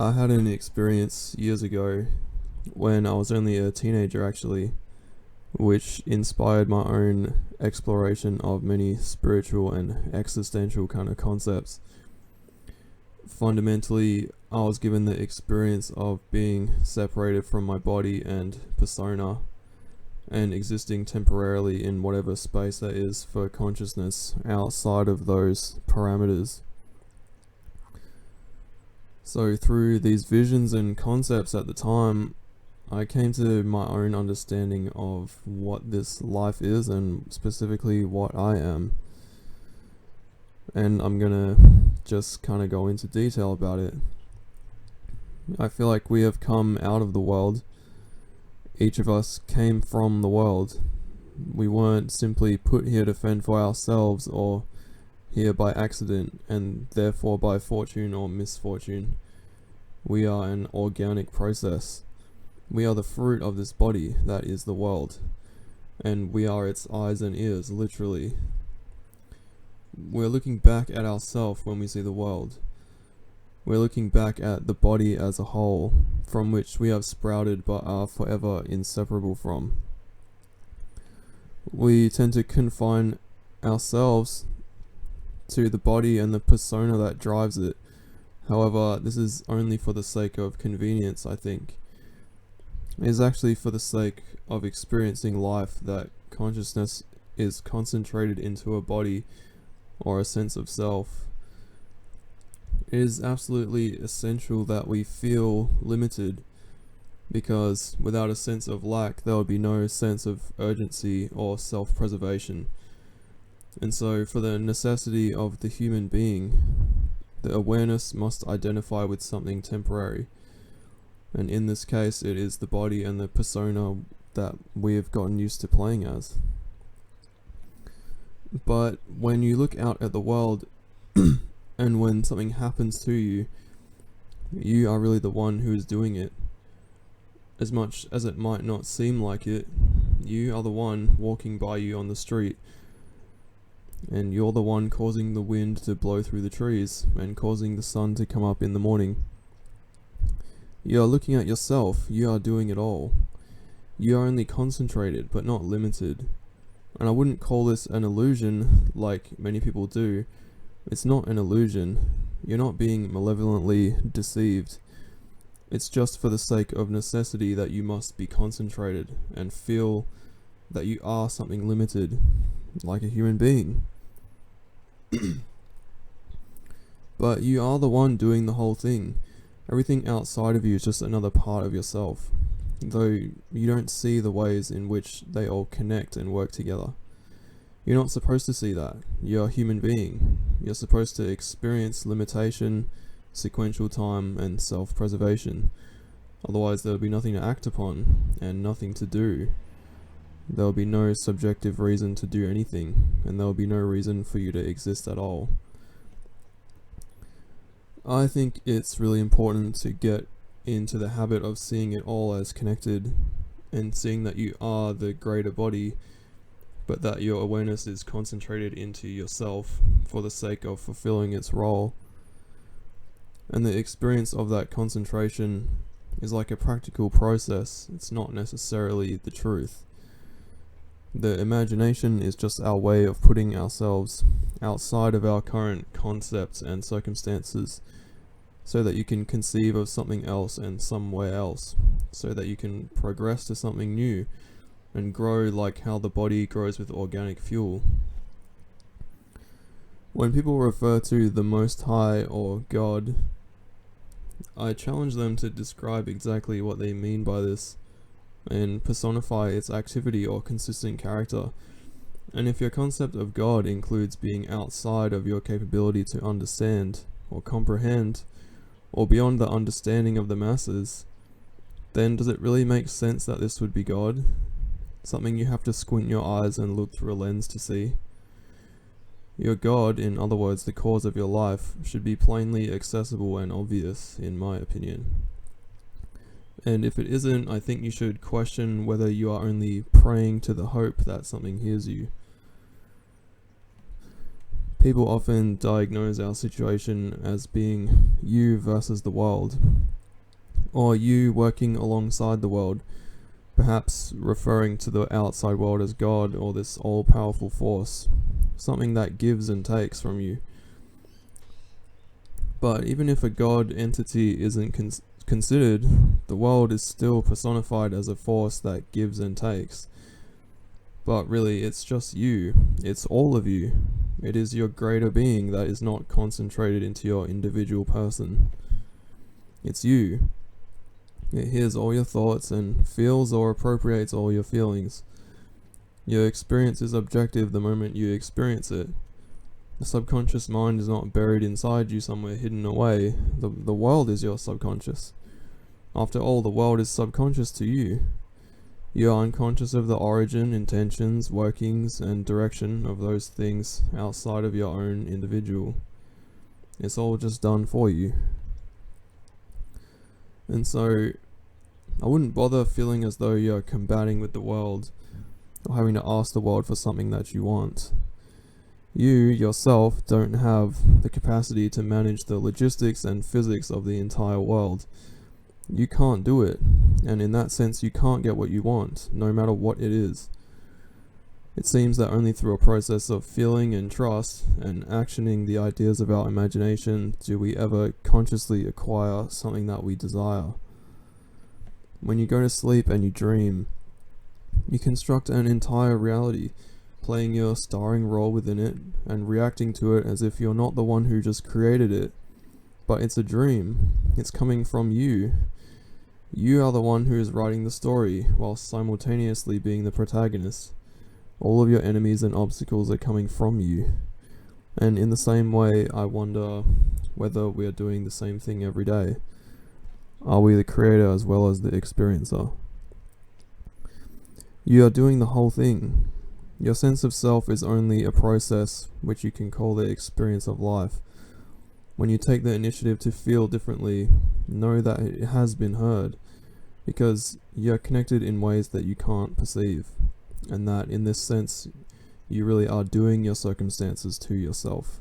I had an experience years ago when I was only a teenager actually, which inspired my own exploration of many spiritual and existential kind of concepts. Fundamentally, I was given the experience of being separated from my body and persona and existing temporarily in whatever space that is for consciousness outside of those parameters. So through these visions and concepts at the time, I came to my own understanding of what this life is and specifically what I am. And I'm gonna just kind of go into detail about it. I feel like we have come out of the world. Each of us came from the world. We weren't simply put here to fend for ourselves or here by accident and therefore by fortune or misfortune. We are an organic process. We are the fruit of this body that is the world, and we are its eyes and ears, literally. We're looking back at ourselves when we see the world. We're looking back at the body as a whole, from which we have sprouted but are forever inseparable from. We tend to confine ourselves to the body and the persona that drives it. However, this is only for the sake of convenience, I think. It is actually for the sake of experiencing life that consciousness is concentrated into a body or a sense of self. It is absolutely essential that we feel limited, because without a sense of lack there would be no sense of urgency or self-preservation. And so for the necessity of the human being, the awareness must identify with something temporary. And in this case, it is the body and the persona that we have gotten used to playing as. But when you look out at the world, and when something happens to you, you are really the one who is doing it. As much as it might not seem like it, you are the one walking by you on the street. And you're the one causing the wind to blow through the trees and causing the sun to come up in the morning. You are looking at yourself, you are doing it all. You are only concentrated but not limited. And I wouldn't call this an illusion like many people do. It's not an illusion. You're not being malevolently deceived. It's just for the sake of necessity that you must be concentrated and feel that you are something limited, like a human being. But you are the one doing the whole thing. Everything outside of you is just another part of yourself, though you don't see the ways in which they all connect and work together. You're not supposed to see that. You're a human being. You're supposed to experience limitation, sequential time, and self-preservation. Otherwise there will be nothing to act upon, and nothing to do. There will be no subjective reason to do anything, and there will be no reason for you to exist at all. I think it's really important to get into the habit of seeing it all as connected, and seeing that you are the greater body, but that your awareness is concentrated into yourself for the sake of fulfilling its role. And the experience of that concentration is like a practical process. It's not necessarily the truth. The imagination is just our way of putting ourselves outside of our current concepts and circumstances, so that you can conceive of something else and somewhere else, so that you can progress to something new and grow like how the body grows with organic fuel. When people refer to the Most High or God, I challenge them to describe exactly what they mean by this and personify its activity or consistent character. And if your concept of God includes being outside of your capability to understand or comprehend, or beyond the understanding of the masses, then does it really make sense that this would be God? Something you have to squint your eyes and look through a lens to see? Your God, in other words the cause of your life, should be plainly accessible and obvious, in my opinion. And if it isn't, I think you should question whether you are only praying to the hope that something hears you. People often diagnose our situation as being you versus the world, or you working alongside the world, perhaps referring to the outside world as God or this all-powerful force, something that gives and takes from you. But even if a God entity isn't considered, the world is still personified as a force that gives and takes. But really, it's just you. It's all of you. It is your greater being that is not concentrated into your individual person. It's you. It hears all your thoughts and feels or appropriates all your feelings. Your experience is objective the moment you experience it. The subconscious mind is not buried inside you somewhere hidden away. The world is your subconscious. After all, the world is subconscious to you. You are unconscious of the origin, intentions, workings, and direction of those things outside of your own individual. It's all just done for you. And so, I wouldn't bother feeling as though you're combating with the world, or having to ask the world for something that you want. You, yourself, don't have the capacity to manage the logistics and physics of the entire world. You can't do it, and in that sense you can't get what you want, no matter what it is. It seems that only through a process of feeling and trust and actioning the ideas of our imagination do we ever consciously acquire something that we desire. When you go to sleep and you dream, you construct an entire reality, playing your starring role within it and reacting to it as if you're not the one who just created it, but it's a dream. It's coming from you. You are the one who is writing the story while simultaneously being the protagonist. All of your enemies and obstacles are coming from you. And in the same way, I wonder whether we are doing the same thing every day. Are we the creator as well as the experiencer? You are doing the whole thing. Your sense of self is only a process which you can call the experience of life. When you take the initiative to feel differently, know that it has been heard, because you are connected in ways that you can't perceive, and that in this sense, you really are doing your circumstances to yourself.